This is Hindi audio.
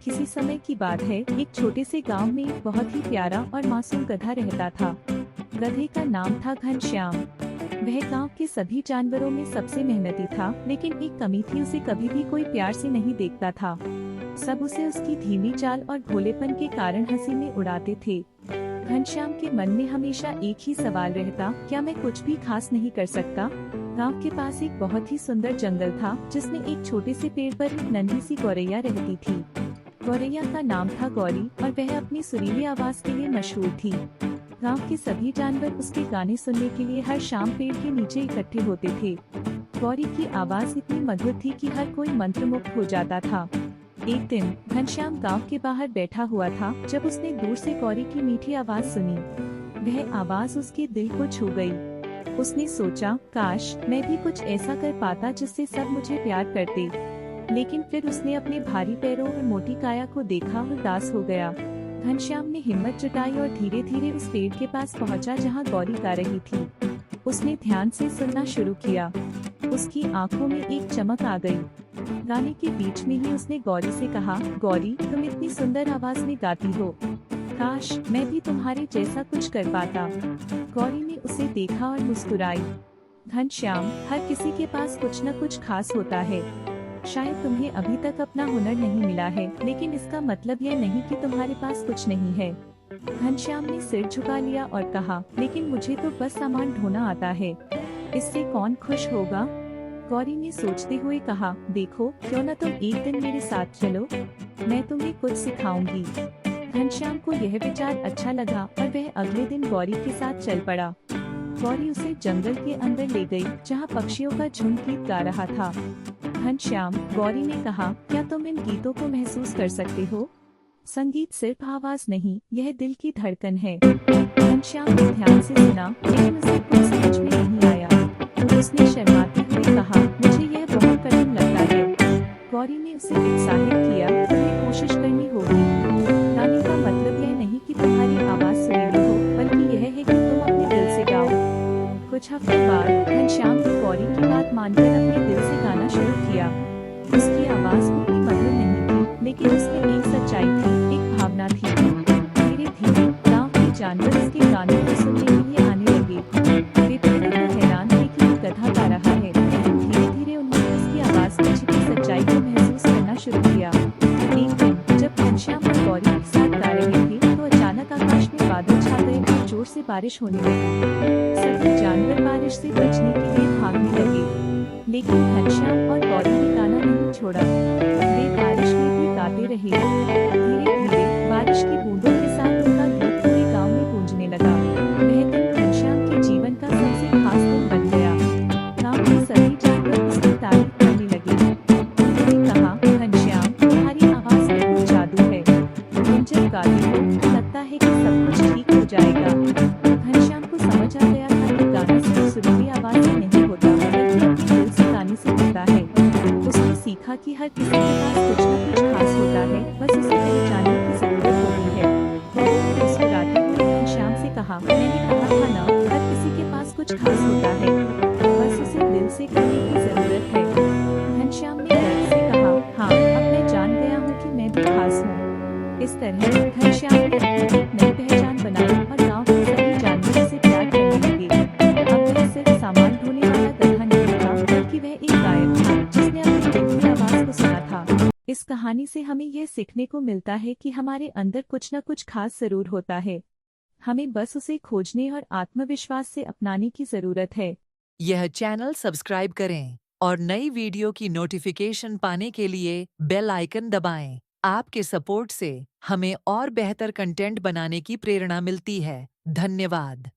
किसी समय की बात है, एक छोटे से गांव में एक बहुत ही प्यारा और मासूम गधा रहता था। गधे का नाम था घनश्याम। वह गांव के सभी जानवरों में सबसे मेहनती था, लेकिन एक कमी थी, उसे कभी भी कोई प्यार से नहीं देखता था। सब उसे उसकी धीमी चाल और भोलेपन के कारण हंसी में उड़ाते थे। घनश्याम के मन में हमेशा एक ही सवाल रहता, क्या मैं कुछ भी खास नहीं कर सकता? गांव के पास एक बहुत ही सुंदर जंगल था, जिसमें एक छोटे से पेड़ पर एक नन्ही सी गौरैया रहती थी। गौरैया का नाम था गौरी और वह अपनी सुरीली आवाज के लिए मशहूर थी। गांव के सभी जानवर उसके गाने सुनने के लिए हर शाम पेड़ के नीचे इकट्ठे होते थे। गौरी की आवाज इतनी मधुर थी कि हर कोई मंत्रमुग्ध हो जाता था। एक दिन घनश्याम गांव के बाहर बैठा हुआ था, जब उसने दूर से गौरी की मीठी आवाज सुनी। वह आवाज उसके दिल को छू गई। उसने सोचा, काश मैं भी कुछ ऐसा कर पाता जिससे सब मुझे प्यार करते। लेकिन फिर उसने अपने भारी पैरों और मोटी काया को देखा और उदास हो गया। घनश्याम ने हिम्मत जुटाई और धीरे धीरे उस पेड़ के पास पहुंचा, जहां गौरी गा रही थी। उसने ध्यान से सुनना शुरू किया। उसकी आंखों में एक चमक आ गई। गाने के बीच में ही उसने गौरी से कहा, गौरी, तुम इतनी सुंदर आवाज में गाती हो। काश मैं भी तुम्हारे जैसा कुछ कर पाता। गौरी ने उसे देखा और मुस्कुराई। घनश्याम, हर किसी के पास कुछ न कुछ खास होता है। शायद तुम्हें अभी तक अपना हुनर नहीं मिला है, लेकिन इसका मतलब यह नहीं कि तुम्हारे पास कुछ नहीं है। घनश्याम ने सिर झुका लिया और कहा, लेकिन मुझे तो बस सामान ढोना आता है। इससे कौन खुश होगा? गौरी ने सोचते हुए कहा, देखो, क्यों न तुम एक दिन मेरे साथ चलो, मैं तुम्हें कुछ सिखाऊंगी। घनश्याम को यह विचार अच्छा लगा और वह अगले दिन गौरी के साथ चल पड़ा। गौरी उसे जंगल के अंदर ले गई, जहां पक्षियों का झुंड गीत गा रहा था। घनश्याम, गौरी ने कहा, क्या तुम इन गीतों को महसूस कर सकते हो? संगीत सिर्फ आवाज नहीं, यह दिल की धड़कन है। घनश्याम ने ध्यान से सुना, लेकिन उसे कुछ समझ में नहीं आया। उसने शर्माते हुए कहा, मुझे यह बहुत कठिन लगता है। गौरी ने उसे उत्साहित किया, तुम्हें कोशिश करनी होगी। गाने का मतलब यह नहीं कि तुम्हारी आवाज सुरीली हो, बल्कि यह है कि तुम अपने दिल से गाओ। कुछ हफ्ते बाद घनश्याम ने गौरी की बात मानकर अपने दिल से गाना शुरू किया। उसकी आवाज उतनी मधुर नहीं थी, लेकिन उसमें एक सच्चाई थी, एक भावना थी। धीरे धीरे गांव के जानवर उसके गानों को सुनने के लिए आने लगे। वे पहले तो हैरान थे कि वो गधा गा रहा है, लेकिन धीरे धीरे उन्होंने उसकी आवाज में छिपी सच्चाई को महसूस करना शुरू किया। एक दिन जब घनश्याम और गौरी एक साथ गा रहे थे, तो अचानक आकाश में बादल छा गए और जोर से बारिश होने लगी। सभी जानवर बारिश से बचने के लिए भागने लगे, लेकिन घनश्याम और गौरी ने गाना नहीं छोड़ा। वे बारिश में भी गाते रहे। धीरे धीरे बारिश की बूंदों के साथ उनका गीत पूरे गांव में गूंजने लगा। वह दिन घनश्याम के जीवन का सबसे खास दिन बन गया। गांव के सभी जानवर उसकी तारीफ करने लगे। उन्होंने कहा, घनश्याम, तुम्हारी आवाज में कुछ जादू है। तुम जब गाते हो तो लगता है कि सब कुछ ठीक हो जाएगा। घनश्याम को समझ आ गया था कि गाना सिर्फ सुरीली आवाज से नहीं होता, बल्कि अपने दिल से गाने से होता है। उसने सीखा कि हर किसी के पास कुछ न कुछ खास होता है, बस उसे पहचानने की जरूरत होती है। गौरी ने मुस्कुराते हुए घनश्याम से कहा, मैंने कहा था ना, हर किसी के पास कुछ खास होता है, बस उसे दिल से करने की जरूरत है। घनश्याम ने गर्व से कहा, हाँ, अब मैं जान गया हूँ कि मैं भी खास हूँ। इस तरह घनश्याम ने अपनी एक नई पहचान बनाई और गांव के सभी जानवर उसे प्यार करने लगे। अब वह सिर्फ सामान ढोने वाला गधा नहीं था, बल्कि वह एक गायक था, जिसने अपनी दिल की आवाज को सुना था। इस कहानी से हमें यह सीखने को मिलता है कि हमारे अंदर कुछ न कुछ खास जरूर होता है। हमें बस उसे खोजने और आत्मविश्वास से अपनाने की जरूरत है। यह चैनल सब्सक्राइब करें और नई वीडियो की नोटिफिकेशन पाने के लिए बेल आइकन दबाएं। आपके सपोर्ट से हमें और बेहतर कंटेंट बनाने की प्रेरणा मिलती है। धन्यवाद।